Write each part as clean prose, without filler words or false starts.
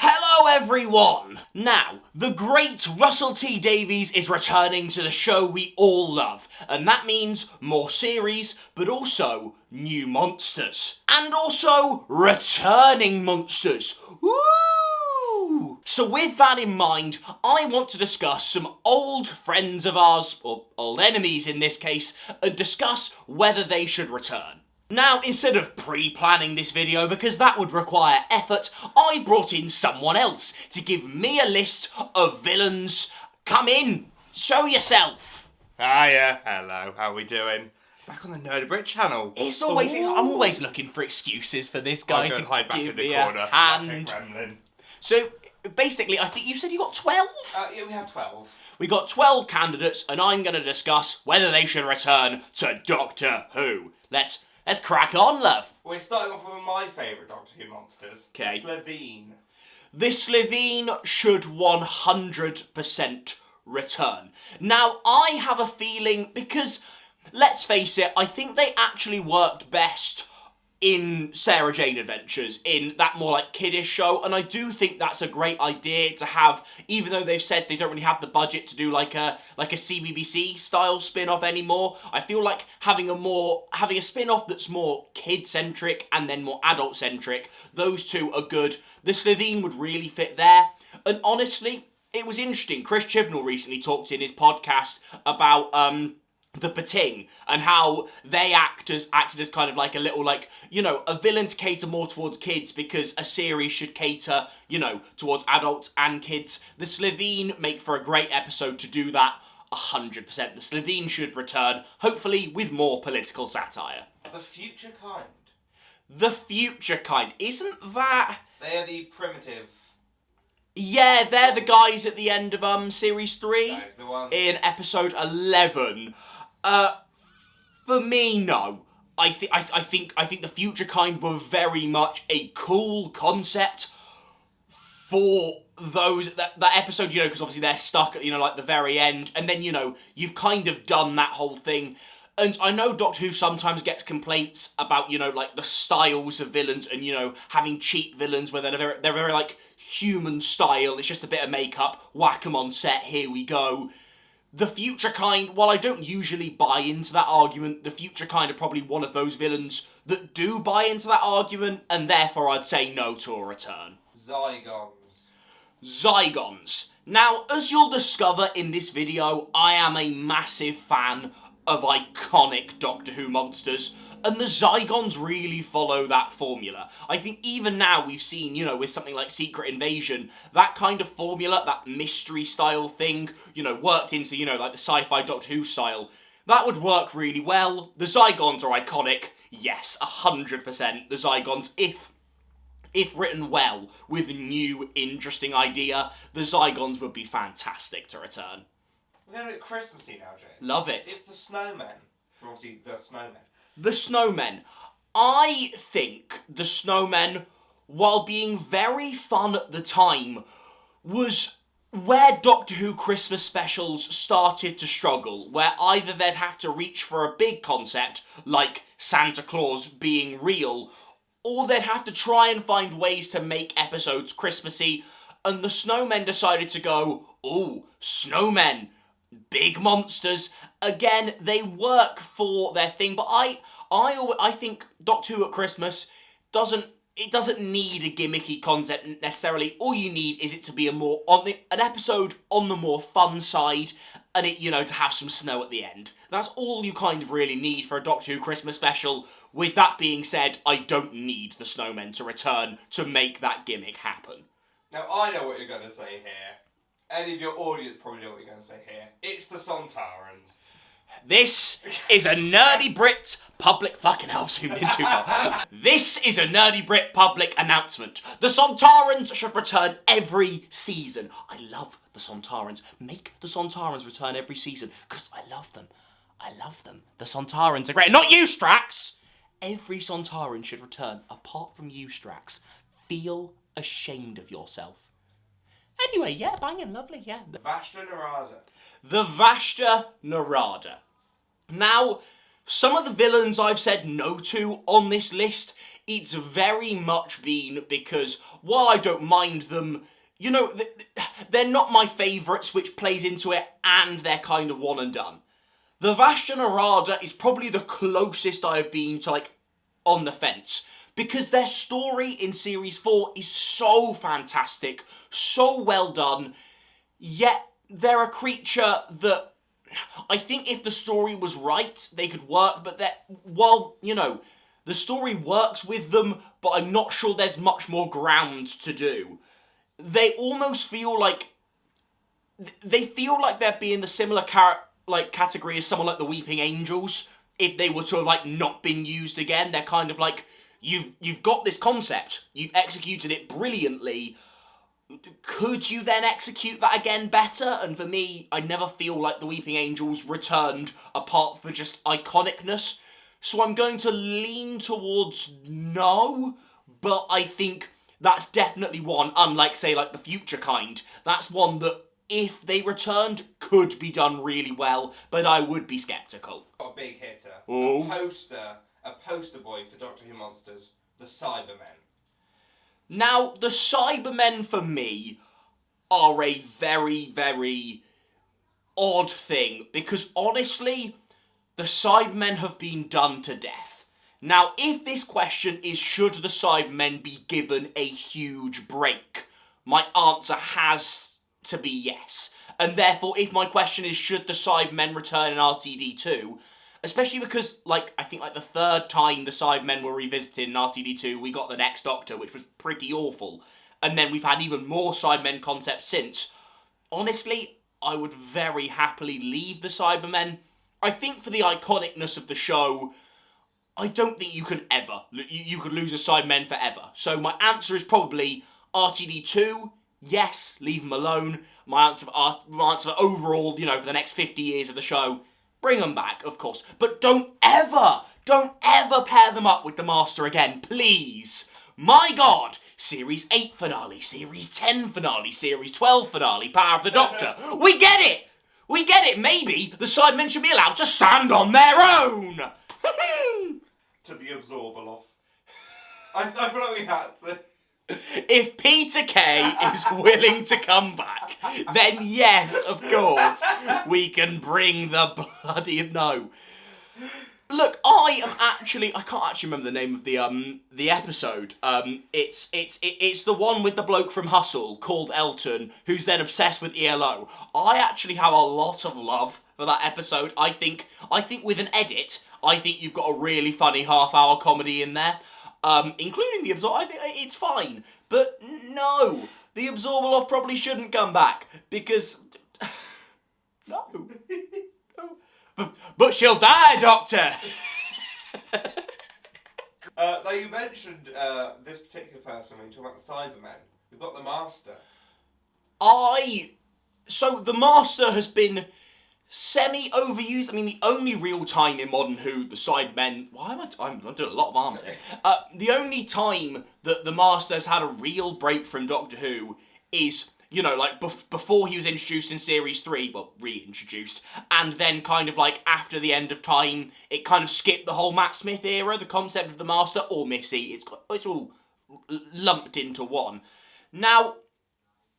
Hello everyone! Now, the great Russell T Davies is returning to the show we all love, and that means more series, but also new monsters. And also, returning monsters. Woo! So with that in mind, I want to discuss some old friends of ours, or old enemies in this case, and discuss whether they should return. Now, instead of pre-planning this video, because that would require effort, I brought in someone else to give me a list of villains. Come in, show yourself. Hiya, hello, how are we doing? Back on the Nerdy Brit channel. I'm always looking for excuses for this guy to hide back give in the me corner, a hand. gremlin. So, basically, I think you said you got 12? Yeah, we have 12. We got 12 candidates, and I'm going to discuss whether they should return to Doctor Who. Let's crack on, love. We're starting off with one of my favourite Doctor Who monsters. Okay. The Slitheen. The Slitheen should 100% return. Now, I have a feeling, because, let's face it, I think they actually worked best in Sarah Jane Adventures, in that more like kiddish show, and I do think that's a great idea to have, even though they've said they don't really have the budget to do like a CBBC style spin-off anymore. I feel like having a spin-off that's more kid-centric and then more adult-centric, those two are good. The Slitheen would really fit there, and honestly, it was interesting. Chris Chibnall recently talked in his podcast about the Pating, and how they acted as kind of like a little, like, you know, a villain to cater more towards kids, because a series should cater, you know, towards adults and kids. The Slitheen make for a great episode to do that 100%. The Slitheen should return, hopefully with more political satire. The Future Kind. The Future Kind, isn't that... They are the primitive... Yeah, they're the guys at the end of series 3. That is the one. In episode 11. For me, no. I think the Future Kind were very much a cool concept for that episode, you know, because obviously they're stuck at, you know, like the very end, and then, you know, you've kind of done that whole thing. And I know Doctor Who sometimes gets complaints about, you know, like the styles of villains and, you know, having cheap villains where they're very like human style. It's just a bit of makeup, whack 'em on set, here we go. The Future Kind, while I don't usually buy into that argument, the Future Kind are probably one of those villains that do buy into that argument, and therefore I'd say no to a return. Zygons. Zygons. Now, as you'll discover in this video, I am a massive fan of iconic Doctor Who monsters, and the Zygons really follow that formula. I think even now we've seen, you know, with something like Secret Invasion, that kind of formula, that mystery style thing, you know, worked into, you know, like the sci-fi Doctor Who style. That would work really well. The Zygons are iconic. Yes, 100% the Zygons, if written well, with a new, interesting idea, the Zygons would be fantastic to return. We're going to get Christmassy now, Jay. Love it. It's the Snowman. Obviously, the Snowman. The Snowmen. I think the Snowmen, while being very fun at the time, was where Doctor Who Christmas specials started to struggle, where either they'd have to reach for a big concept, like Santa Claus being real, or they'd have to try and find ways to make episodes Christmassy, and the Snowmen decided to go, ooh, snowmen, big monsters. Again, they work for their thing, but I think Doctor Who at Christmas doesn't need a gimmicky concept necessarily. All you need is it to be an episode on the more fun side, and it, you know, to have some snow at the end. That's all you kind of really need for a Doctor Who Christmas special. With that being said, I don't need the Snowmen to return to make that gimmick happen. Now, I know what you're going to say here. Any of your audience probably know what you're going to say here. It's the Sontarans. This is a Nerdy Brit public... Fucking hell, zoomed in too far. This is a Nerdy Brit public announcement. The Sontarans should return every season. I love the Sontarans. Make the Sontarans return every season, because I love them. I love them. The Sontarans are great. Not you, Strax! Every Sontaran should return, apart from you, Strax. Feel ashamed of yourself. Anyway, yeah, banging, lovely, yeah. Vasa Narada. The Vasa Narada. Now, Some of the villains I've said no to on this list, it's very much been because while I don't mind them, you know, they're not my favourites, which plays into it, and they're kind of one and done. The Vasa Narada is probably the closest I've been to, like, on the fence. Because their story in Series 4 is so fantastic, so well done, yet they're a creature that I think if the story was right, they could work, but while, you know, the story works with them, but I'm not sure there's much more ground to do. They almost feel like they're being the similar category as someone like the Weeping Angels. If they were to have, like, not been used again, they're kind of like, you've got this concept, you've executed it brilliantly, could you then execute that again better? And for me, I never feel like the Weeping Angels returned apart for just iconicness. So I'm going to lean towards no, but I think that's definitely one, unlike, say, like the Future Kind, that's one that, if they returned, could be done really well, but I would be sceptical. Got a big hitter. Oh. A poster boy for Doctor Who Monsters, the Cybermen. Now, the Cybermen, for me, are a very, very odd thing, because honestly, the Cybermen have been done to death. Now, if this question is, should the Cybermen be given a huge break, my answer has to be yes. And therefore, if my question is, should the Cybermen return in RTD2, especially because, like, I think, like, the third time the Cybermen were revisited in RTD2, we got the Next Doctor, which was pretty awful. And then we've had even more Cybermen concepts since. Honestly, I would very happily leave the Cybermen. I think for the iconicness of the show, I don't think you can ever, you could lose a Cybermen forever. So my answer is probably RTD2, yes, leave them alone. My answer for overall, you know, for the next 50 years of the show, bring them back, of course. But don't ever pair them up with the Master again, please. My God, Series 8 finale, Series 10 finale, Series 12 finale, Power of the Doctor. We get it! We get it! Maybe the Cybermen should be allowed to stand on their own! To the Absorbaloff. I feel like we had to. If Peter Kay is willing to come back, then yes, of course, we can bring the bloody no. Look, I can't actually remember the name of the episode. It's the one with the bloke from Hustle called Elton, who's then obsessed with ELO. I actually have a lot of love for that episode. I think with an edit, I think you've got a really funny half-hour comedy in there. Including the Absorb, I think it's fine. But no, the Absorbaloff probably shouldn't come back, because... no. But she'll die, Doctor! Though you mentioned this particular person when you talk about the Cybermen, we've got the Master. So the Master has been semi-overused. I mean, the only real time in Modern Who the Cybermen... I'm doing a lot of arms here. The only time that the Master has had a real break from Doctor Who is, you know, like, before he was introduced in Series 3, well, reintroduced, and then kind of, like, after the end of time, it kind of skipped the whole Matt Smith era, the concept of the Master, or Missy, it's all lumped into one. Now,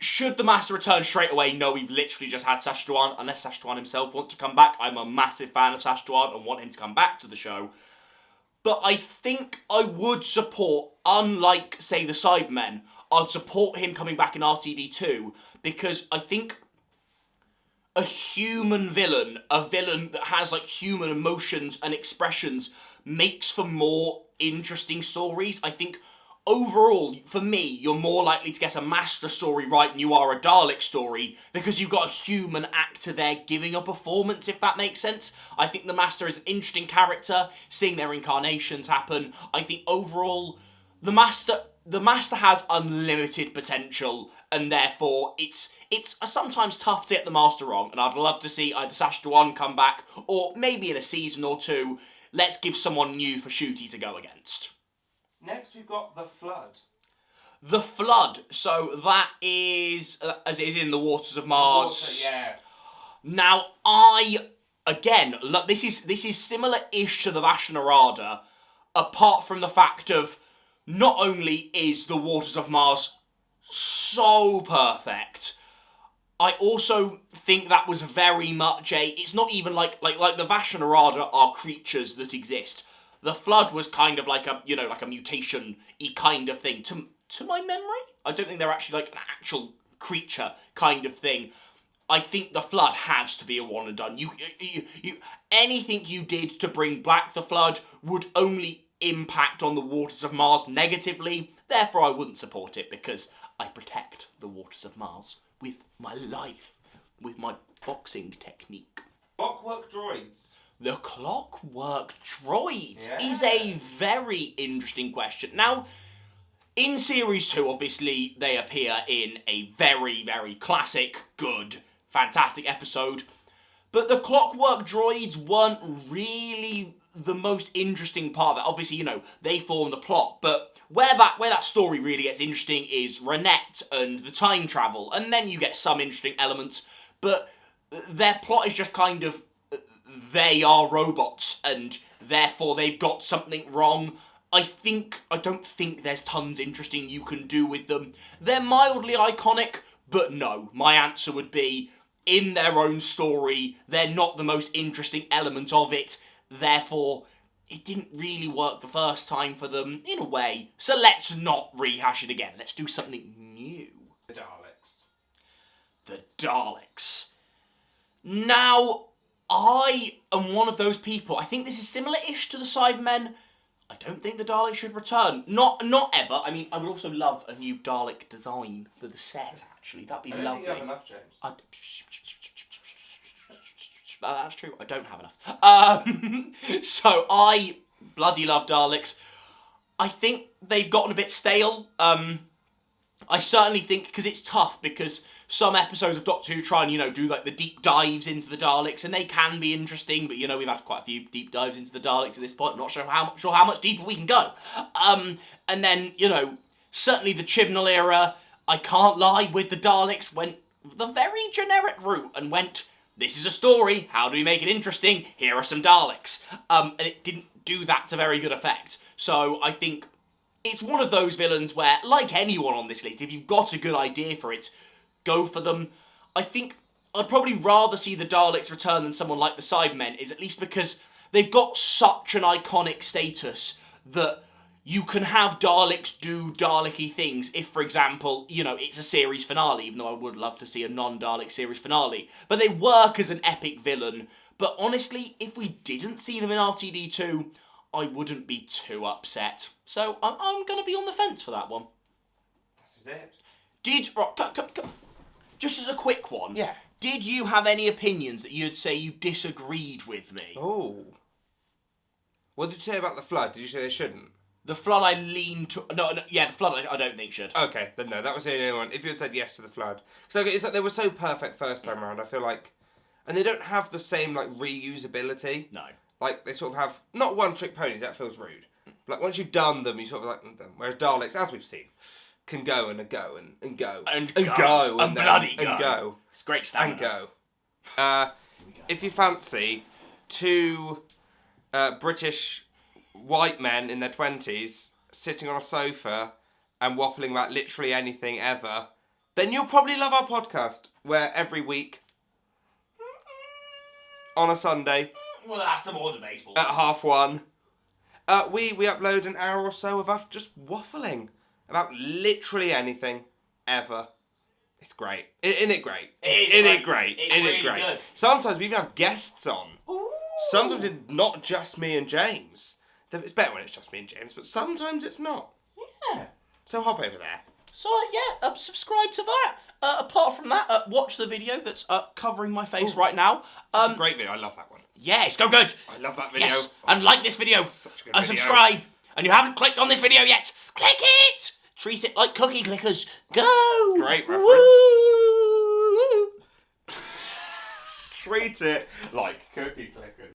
should the Master return straight away? No, we've literally just had Sacha Dhawan, unless Sacha Dhawan himself wants to come back. I'm a massive fan of Sacha Dhawan and want him to come back to the show. But I think I would support, unlike, say, the Cybermen, I'd support him coming back in RTD2, because I think a human villain, a villain that has, like, human emotions and expressions, makes for more interesting stories. I think overall, for me, you're more likely to get a Master story right than you are a Dalek story, because you've got a human actor there giving a performance, if that makes sense. I think the Master is an interesting character, seeing their incarnations happen. I think overall, the Master has unlimited potential, and therefore it's sometimes tough to get the Master wrong, and I'd love to see either Sacha Dhawan come back, or maybe in a season or two, let's give someone new for Ncuti to go against. Next, we've got the Flood. The Flood. So that is, as it is in the Waters of Mars. Yeah. Now, I again, look, this is similar-ish to the Vasa Narada, apart from the fact of not only is the waters of Mars so perfect, I also think that was very much it's not even like the Vasa Narada are creatures that exist. The Flood was kind of like a, like a mutation-y kind of thing. To my memory, I don't think they're actually like an actual creature kind of thing. I think the Flood has to be a one and done. You anything you did to bring back the Flood would only impact on the waters of Mars negatively. Therefore, I wouldn't support it because I protect the waters of Mars with my life, with my boxing technique. Clockwork Droids. The Clockwork Droid is a very interesting question. Now, in Series 2, obviously, they appear in a very, very classic, good, fantastic episode. But the Clockwork Droids weren't really the most interesting part of that. Obviously, they form the plot. But where that story really gets interesting is Renette and the time travel. And then you get some interesting elements. But their plot is just kind of, they are robots, and therefore they've got something wrong. I don't think there's tons interesting you can do with them. They're mildly iconic, but no. My answer would be, in their own story, they're not the most interesting element of it. Therefore, it didn't really work the first time for them, in a way. So let's not rehash it again. Let's do something new. The Daleks. The Daleks. Now, I am one of those people. I think this is similar-ish to the Cybermen. I don't think the Daleks should return. Not ever. I mean, I would also love a new Dalek design for the set, actually. That'd be lovely. I don't think you have enough, James. That's true. I don't have enough. So I bloody love Daleks. I think they've gotten a bit stale. I certainly think, because it's tough, because some episodes of Doctor Who try and, do like the deep dives into the Daleks, and they can be interesting, but we've had quite a few deep dives into the Daleks at this point. I'm not sure how much deeper we can go. And then, certainly the Chibnall era, I can't lie, with the Daleks went the very generic route and went, this is a story, how do we make it interesting? Here are some Daleks. And it didn't do that to very good effect. So I think it's one of those villains where, like anyone on this list, if you've got a good idea for it, go for them. I think I'd probably rather see the Daleks return than someone like the Cybermen, is at least because they've got such an iconic status that you can have Daleks do Dalek-y things if, for example, it's a series finale, even though I would love to see a non-Dalek series finale. But they work as an epic villain. But honestly, if we didn't see them in RTD2, I wouldn't be too upset. So I'm going to be on the fence for that one. That is it. Just as a quick one. Yeah. Did you have any opinions that you'd say you disagreed with me? Oh. What did you say about the Flood? Did you say they shouldn't? The Flood I lean to... No, the Flood I don't think should. Okay, then no, that was the only one. If you had said yes to the Flood. Because it's like they were so perfect first time around, I feel like... And they don't have the same, reusability. No. Like, they sort of have... Not one-trick ponies, that feels rude. Like, once you've done them, you sort of done. Whereas Daleks, as we've seen, can go and go and go. And go. And bloody go. And go. It's great stamina. And go. If you fancy two British white men in their 20s sitting on a sofa and waffling about literally anything ever, then you'll probably love our podcast, where every week on a Sunday, well, that's the more debatable. at 1:30, we upload an hour or so of us just waffling about literally anything ever. It's great. Isn't it great? Isn't it great? It's really good. Sometimes we even have guests on. Ooh. Sometimes it's not just me and James. It's better when it's just me and James, but sometimes it's not. Yeah. So hop over there. So, subscribe to that. Apart from that, watch the video that's covering my face right now. It's a great video. I love that one. Yeah, it's so good. I love that video. Yes, and like this video. Such a good And video. subscribe. And you haven't clicked on this video yet, click it! Treat it like cookie clickers. Go! Great reference. Woo! Treat it like cookie clickers.